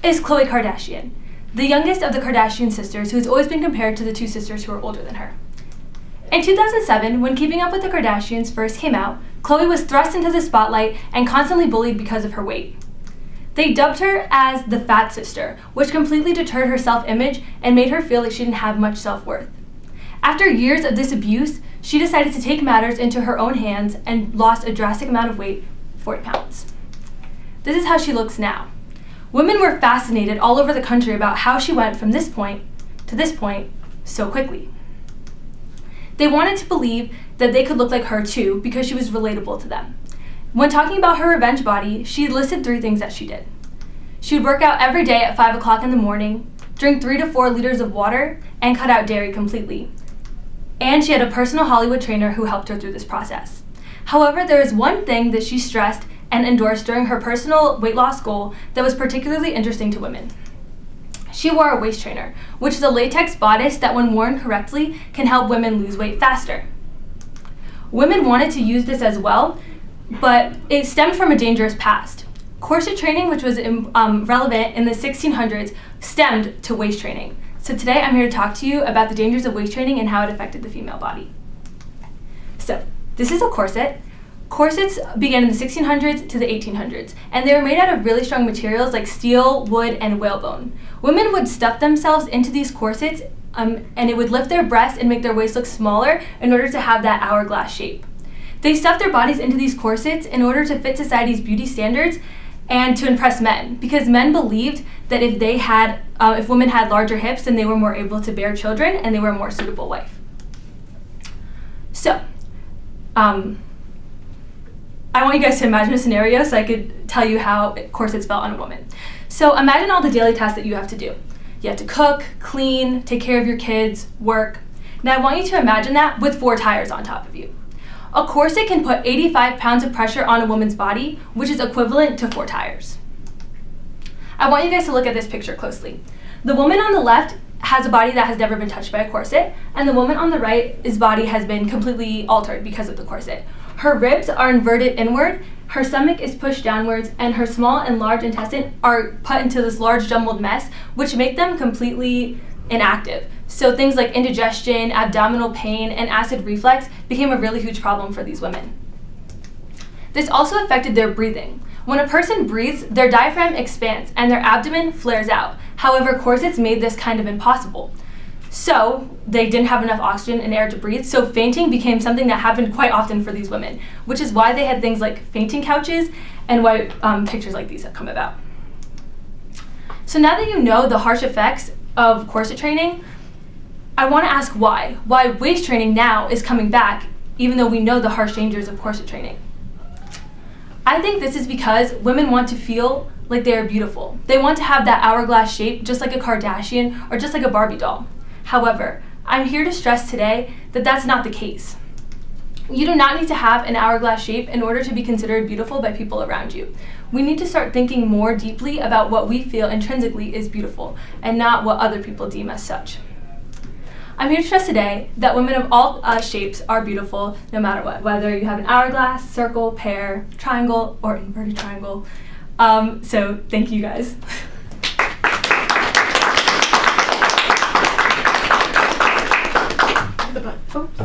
is Khloe Kardashian, the youngest of the Kardashian sisters, who has always been compared to the two sisters who are older than her. In 2007, when Keeping Up with the Kardashians first came out, Khloe was thrust into the spotlight and constantly bullied because of her weight. They dubbed her as the fat sister, which completely deterred her self-image and made her feel like she didn't have much self-worth. After years of this abuse, she decided to take matters into her own hands and lost a drastic amount of weight, 40 pounds. This is how she looks now. Women were fascinated all over the country about how she went from this point to this point so quickly. They wanted to believe that they could look like her too because she was relatable to them. When talking about her revenge body, she listed 3 things that she did. She would work out every day at 5 o'clock in the morning, drink 3 to 4 liters of water, and cut out dairy completely. And she had a personal Hollywood trainer who helped her through this process. However, there is one thing that she stressed and endorsed during her personal weight loss goal that was particularly interesting to women. She wore a waist trainer, which is a latex bodice that, when worn correctly, can help women lose weight faster. Women wanted to use this as well, but it stemmed from a dangerous past. Corset training, which was relevant in the 1600s, stemmed to waist training. So today I'm here to talk to you about the dangers of waist training and how it affected the female body. So this is a corset. Corsets began in the 1600s to the 1800s, and they were made out of really strong materials like steel, wood, and whalebone. Women would stuff themselves into these corsets, and it would lift their breasts and make their waist look smaller in order to have that hourglass shape. They stuffed their bodies into these corsets in order to fit society's beauty standards and to impress men, because men believed that if women had larger hips, then they were more able to bear children and they were a more suitable wife. So, I want you guys to imagine a scenario so I could tell you how corsets felt on a woman. So imagine all the daily tasks that you have to do. You have to cook, clean, take care of your kids, work. Now I want you to imagine that with 4 tires on top of you. A corset can put 85 pounds of pressure on a woman's body, which is equivalent to 4 tires. I want you guys to look at this picture closely. The woman on the left has a body that has never been touched by a corset, and the woman on the right's body has been completely altered because of the corset. Her ribs are inverted inward, her stomach is pushed downwards, and her small and large intestine are put into this large jumbled mess, which make them completely inactive. So things like indigestion, abdominal pain, and acid reflux became a really huge problem for these women. This also affected their breathing. When a person breathes, their diaphragm expands and their abdomen flares out. However, corsets made this kind of impossible. So they didn't have enough oxygen and air to breathe, so fainting became something that happened quite often for these women, which is why they had things like fainting couches and why pictures like these have come about. So now that you know the harsh effects of corset training, I want to ask why waist training now is coming back, even though we know the harsh dangers of corset training. I think this is because women want to feel like they are beautiful. They want to have that hourglass shape just like a Kardashian or just like a Barbie doll. However, I'm here to stress today that that's not the case. You do not need to have an hourglass shape in order to be considered beautiful by people around you. We need to start thinking more deeply about what we feel intrinsically is beautiful and not what other people deem as such. I'm here to stress today that women of all shapes are beautiful no matter what, whether you have an hourglass, circle, pear, triangle, or inverted triangle. So thank you guys. Oops.